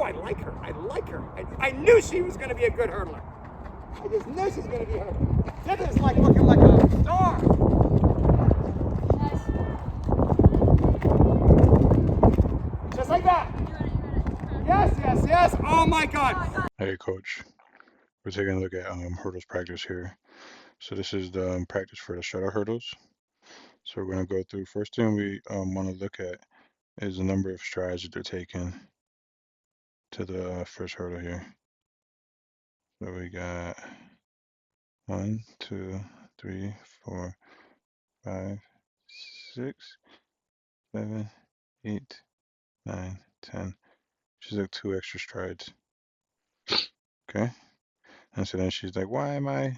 I like her. I like her. I knew she was going to be a good hurdler. I just knew she was going to be a hurdler. This is like looking like a star. Just like that. Yes, yes, yes. Oh my God. Hey, coach. We're taking a look at hurdles practice here. So this is the practice for the shuttle hurdles. So we're going to go through. First thing we want to look at is the number of strides that they're taking to the first hurdle here. So we got 1, 2, 3, 4, 5, 6, 7, 8, 9, 10. She's like 2 extra strides. Okay. And so then she's like, why am I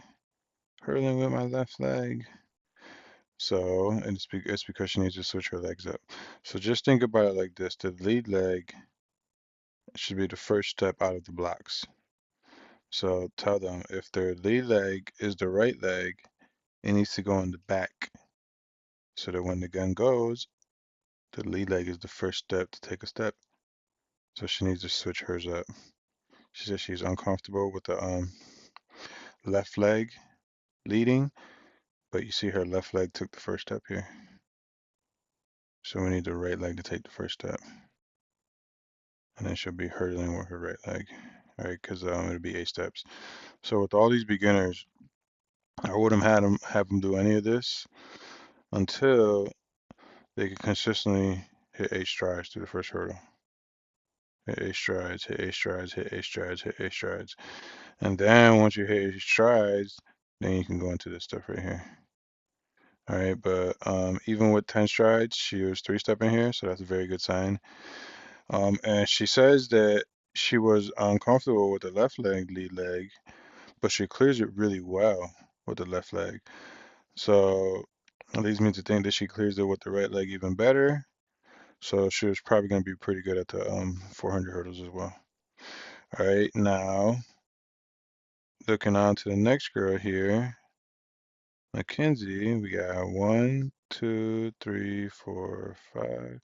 hurdling with my left leg? So it's because she needs to switch her legs up. So just think about it like this. The lead leg should be the first step out of the blocks. So tell them if their lead leg is the right leg, it needs to go in the back. So that when the gun goes, the lead leg is the first step to take a step. So she needs to switch hers up. She says she's uncomfortable with the left leg leading, but you see her left leg took the first step here. So we need the right leg to take the first step. And then she'll be hurdling with her right leg, right? Because it'll be 8 steps. So with all these beginners, I wouldn't have them do any of this until they can consistently hit 8 strides through the first hurdle. Hit 8 strides, hit 8 strides, hit 8 strides, hit 8 strides. And then once you hit 8 strides, then you can go into this stuff right here. All right, but even with 10 strides, she was 3-stepping here, so that's a very good sign. And she says that she was uncomfortable with the left leg, lead leg, but she clears it really well with the left leg. So it leads me to think that she clears it with the right leg even better. So she was probably going to be pretty good at the 400 hurdles as well. All right, now looking on to the next girl here, Mackenzie, we got 1, 2, 3, 4, 5,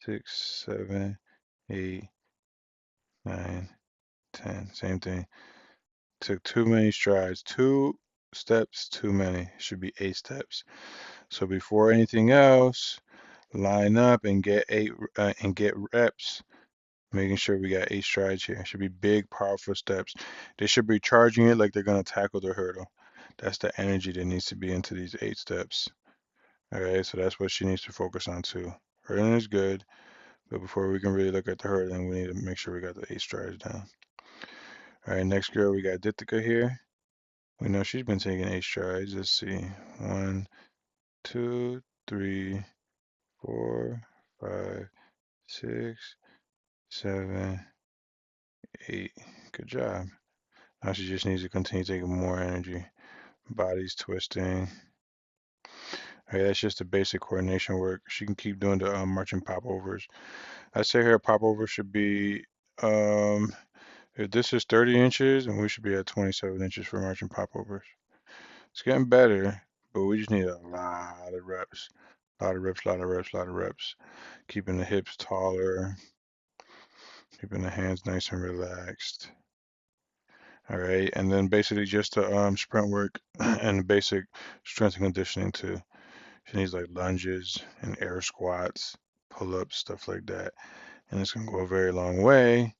6, 7, 8, 9, 10. Same thing. Took too many strides. 2 steps too many. Should be 8 steps. So before anything else, line up and get 8 and get reps. Making sure we got 8 strides here. Should be big, powerful steps. They should be charging it like they're gonna tackle the hurdle. That's the energy that needs to be into these 8 steps. All right, so that's what she needs to focus on too. Hurdling is good, but before we can really look at the hurdling, we need to make sure we got the 8 strides down. All right, next girl, we got Ditika here. We know she's been taking 8 strides. Let's see. 1, 2, 3, 4, 5, 6, 7, 8. Good job. Now she just needs to continue taking more energy. Body's twisting. All right, that's just the basic coordination work. She can keep doing the marching popovers. I say her popover should be, if this is 30 inches, and we should be at 27 inches for marching popovers. It's getting better, but we just need a lot of reps. A lot of reps, a lot of reps, a lot of reps. Keeping the hips taller, keeping the hands nice and relaxed. All right, and then basically just the sprint work and basic strength and conditioning too. She needs like lunges and air squats, pull-ups, stuff like that. And it's gonna go a very long way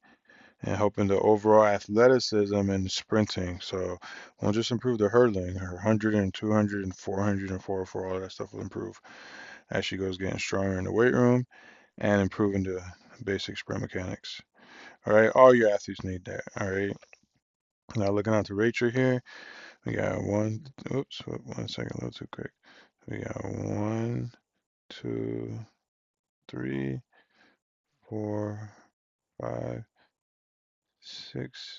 and helping the overall athleticism and sprinting. So won't just improve the hurdling. Her 100 and 200 and 400 and 404, all that stuff will improve as she goes getting stronger in the weight room and improving the basic sprint mechanics. All right, all your athletes need that. All right. Now looking at the Rachel here, we got oops, 1 second, a little too quick. We got 1, 2, 3, 4, 5, 6,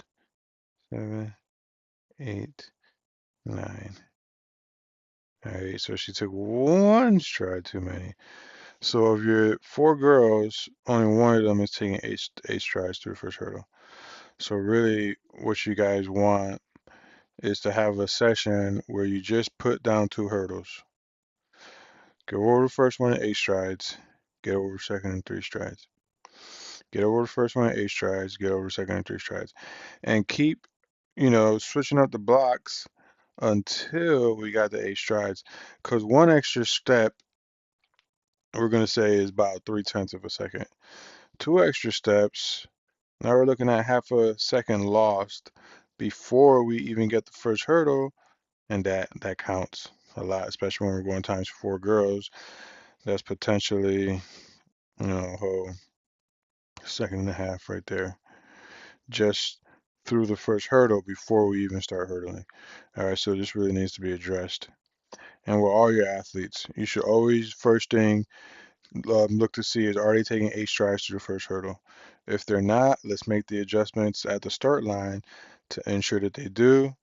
7, 8, 9. All right, so she took 1 stride too many. So of your 4 girls, only 1 of them is taking 8 strides through the first hurdle. So really what you guys want is to have a session where you just put down 2 hurdles. Go over the first one in 8 strides, get over the second in 3 strides. Get over the first one in 8 strides, get over the second in 3 strides. And keep, switching up the blocks until we got the 8 strides. Because one extra step, we're going to say, is about 3/10 of a second. 2 extra steps, now we're looking at half a second lost before we even get the first hurdle, and that counts a lot, especially when we're going times 4 girls. That's potentially, a whole second and a half right there, just through the first hurdle before we even start hurdling. All right, so this really needs to be addressed. And with all your athletes, you should always, first thing, look to see is, are they taking 8 strides to the first hurdle? If they're not, let's make the adjustments at the start line to ensure that they do.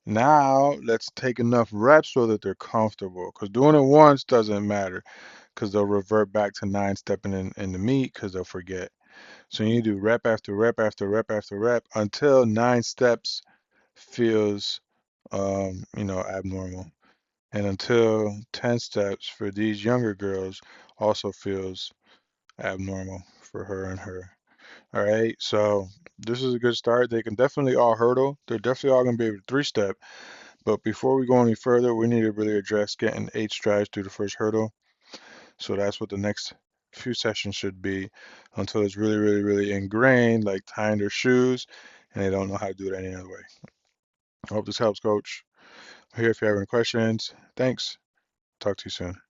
Now let's take enough reps so that they're comfortable, because doing it once doesn't matter, because they'll revert back to 9 stepping in the meet because they'll forget. So you need to do rep after rep after rep after rep until 9 steps feels abnormal, and until 10 steps for these younger girls also feels abnormal for her and her. All right, so this is a good start. They can definitely all hurdle. They're definitely all going to be able to 3 step. But before we go any further, we need to really address getting 8 strides through the first hurdle. So that's what the next few sessions should be, until it's really, really, really ingrained, like tying their shoes, and they don't know how to do it any other way. I hope this helps, Coach. I'm here if you have any questions. Thanks. Talk to you soon.